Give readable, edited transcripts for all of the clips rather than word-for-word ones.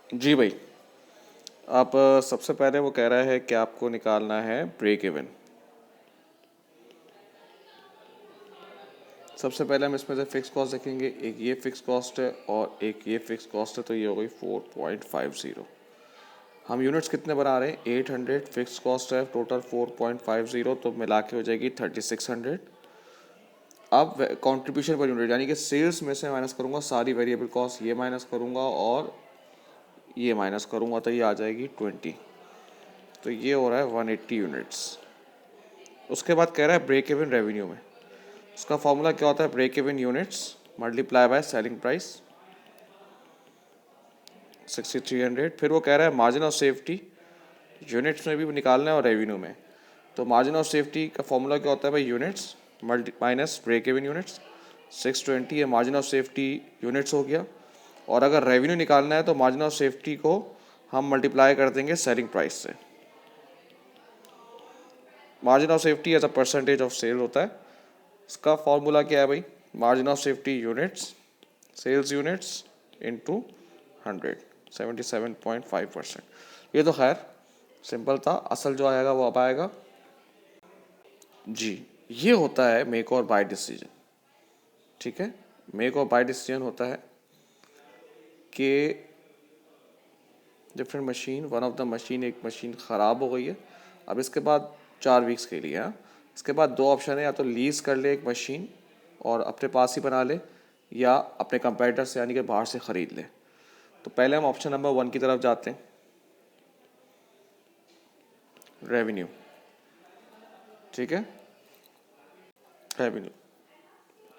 जी भाई। आप सबसे पहले वो कह रहा है कि आपको निकालना है ब्रेक इवन। सबसे पहले हम इसमें से फिक्स कॉस्ट देखेंगे, एक ये फिक्स कॉस्ट है और एक ये फिक्स कॉस्ट है, तो ये हो गई 4.50। हम यूनिट्स कितने बना रहे हैं, 800। फिक्स कॉस्ट है टोटल 4.50, तो मिला के हो जाएगी 3600। अब कंट्रीब्यूशन पर यूनिट यानी कि सेल्स में से माइनस करूंगा सारी वेरिएबल कॉस्ट, ये माइनस करूंगा और ये माइनस करूंगा, तो ये आ जाएगी 20। तो ये हो रहा है 180 यूनिट्स। उसके बाद कह रहा है ब्रेक इवन रेवेन्यू में। उसका फॉर्मूला क्या होता है, break even units multiply by selling price 6300। फिर वो कह रहा है मार्जिन ऑफ सेफ्टी, यूनिट्स में भी निकालना है और रेवेन्यू में। तो मार्जिन ऑफ सेफ्टी का फॉर्मूला क्या होता है भाई, units multi minus break even units. 620 ये मार्जिन ऑफ सेफ्टी यूनिट्स हो गया। और अगर रेवेन्यू निकालना है तो मार्जिन ऑफ सेफ्टी को हम मल्टीप्लाई कर देंगे सेलिंग प्राइस से। Margin of safety as a percentage of sale होता है। इसका फॉर्मूला क्या है भाई, margin of safety units sales units into 100, 77.5%। ये तो खैर सिंपल था, असल जो आएगा वो अब आएगा। जी, ये होता है मेक और बाय डिसीजन। ठीक है, मेक और बाय डिसीजन होता है कि different machine, one of the machine, एक मशीन ख़राब हो गई है। अब इसके बाद 4 वीक्स के लिए, हाँ, इसके बाद दो ऑप्शन है, या तो लीज़ कर ले एक मशीन और अपने पास ही बना ले, या अपने कंपेटिटर से यानी कि बाहर से ख़रीद ले। तो पहले हम ऑप्शन नंबर 1 की तरफ जाते हैं, रेवेन्यू। ठीक है, रेवेन्यू।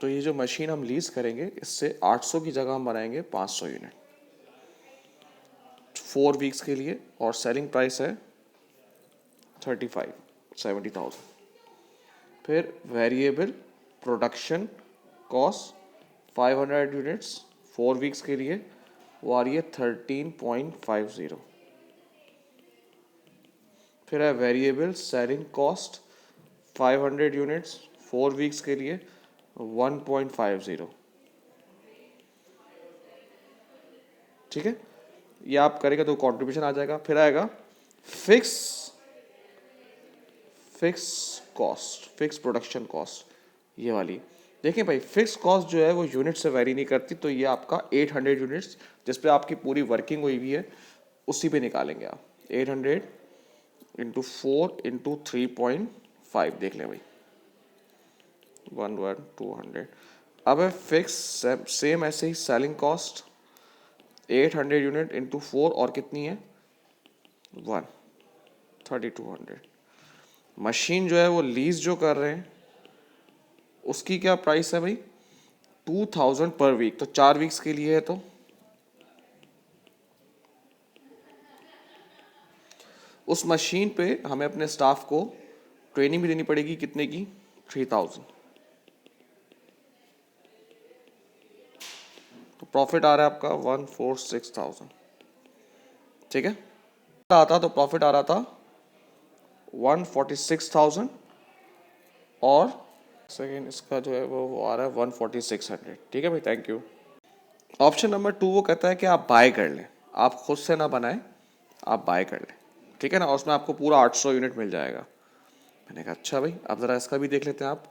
तो ये जो मशीन हम लीज़ करेंगे, इससे 800 की जगह हम बनाएंगे 500 यूनिट 4 वीक्स के लिए, और सेलिंग प्राइस है 70,000। फिर variable production cost 500 units 4 weeks के लिए, वो आ रही है 13.50। फिर है variable selling cost 500 units 4 weeks के लिए 1.50। ठीक है, ये आप करेंगे तो कंट्रीब्यूशन आ जाएगा। फिर आएगा fix fix cost, fix production cost, ये वाली। देखिए भाई, फिक्स कॉस्ट जो है वो यूनिट से वेरी नहीं करती, तो ये आपका 800 यूनिट्स जिस पे आपकी पूरी वर्किंग हुई हुई है उसी पे निकालेंगे आप। 800 इंटू 4 इंटू 3.5 देख लें भाई, 200। अब है फिक्स, सेम ऐसे ही सेलिंग कॉस्ट 800 यूनिट इंटू 4 और कितनी है 1, 3200। मशीन जो है वो लीज जो कर रहे हैं उसकी क्या प्राइस है भाई, 2000 पर वीक, तो 4 वीक्स के लिए है। तो उस मशीन पे हमें अपने स्टाफ को ट्रेनिंग भी देनी पड़ेगी, कितने की, 3000। तो प्रॉफिट आ रहा है आपका 146,000। ठीक है, आता तो प्रॉफिट आ रहा था 146,000, और सेकेंड इसका जो है वो आ रहा है 14600। ठीक है भाई, थैंक यू। ऑप्शन नंबर 2 वो कहता है कि आप बाय कर लें, आप खुद से ना बनाएं, आप बाय कर लें। ठीक है ना, और उसमें आपको पूरा 800 यूनिट मिल जाएगा। मैंने कहा अच्छा भाई, अब ज़रा इसका भी देख लेते हैं। आप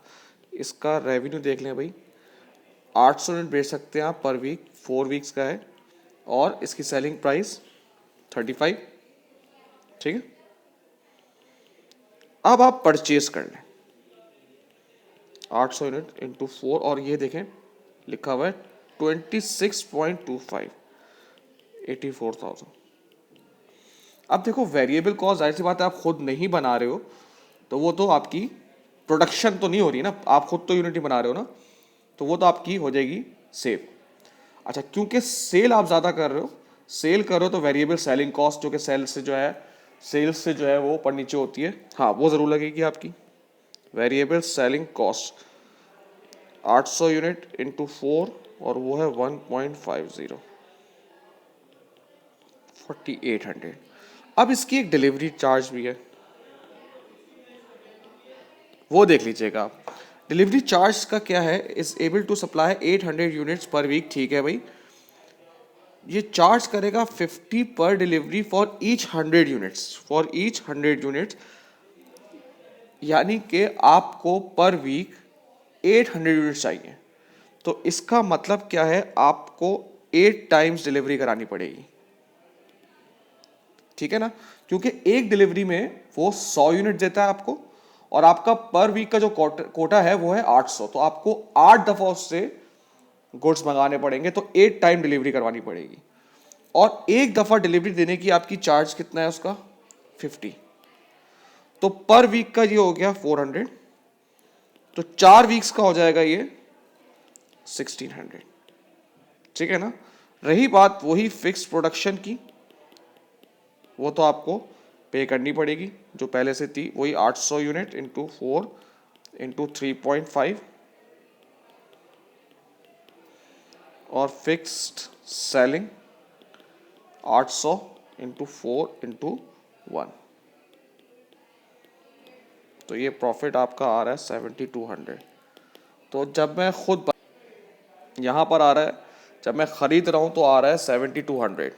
इसका रेवेन्यू देख लें भाई, 800 यूनिट बेच सकते हैं आप पर वीक, 4 वीक्स का है, और इसकी सेलिंग प्राइस 35। ठीक है, अब आप परचेज कर लें 800 यूनिट इंटू 4, और ये देखें लिखा हुआ है 26.25, 84,000। अब देखो वेरिएबल कॉस्ट, जाहिर सी बात है आप खुद नहीं बना रहे हो, तो वो तो आपकी प्रोडक्शन तो नहीं हो रही ना, आप खुद तो यूनिट ही बना रहे हो ना, तो वो तो आपकी हो जाएगी सेव। अच्छा, क्योंकि सेल आप ज़्यादा कर रहे हो, सेल कर रहे हो, तो वेरिएबल सेलिंग कॉस्ट जो कि सेल्स से जो है, सेल्स से जो है वो ऊपर नीचे होती है, हाँ वो ज़रूर लगेगी आपकी। Variable selling cost 800 unit into 4, और वो है 1.50, 4800। अब इसकी एक डिलीवरी चार्ज भी है, वो देख लीजिएगा आप। डिलीवरी चार्ज का क्या है, is able to supply 800 units per week. ठीक है भाई, ये चार्ज करेगा 50 पर डिलीवरी फॉर ईच 100 यूनिट्स, यानी कि आपको पर वीक 800 यूनिट्स चाहिए। तो इसका मतलब क्या है, आपको 8 टाइम्स डिलीवरी करानी पड़ेगी, ठीक है ना, क्योंकि एक डिलीवरी में वो 100 यूनिट देता है आपको, और आपका पर वीक का जो कोटा है वो है 800, तो आपको 8 दफा उससे गुड्स मंगाने पड़ेंगे, तो 8 टाइम डिलीवरी करवानी पड़ेगी। और एक दफा डिलीवरी देने की आपकी चार्ज कितना है उसका, 50। तो पर वीक का ये हो गया 400, तो 4 वीक्स का हो जाएगा ये 1600, ठीक है ना। रही बात वही फिक्स प्रोडक्शन की, वो तो आपको पे करनी पड़ेगी जो पहले से थी, वही 800 यूनिट इंटू 4 इंटू 3.5, और फिक्स्ड सेलिंग 800 इंटू 4 इंटू 1, तो ये प्रॉफिट आपका आ रहा है 7200। तो जब मैं खुद यहाँ पर आ रहा है, जब मैं खरीद रहा हूँ तो आ रहा है 7200,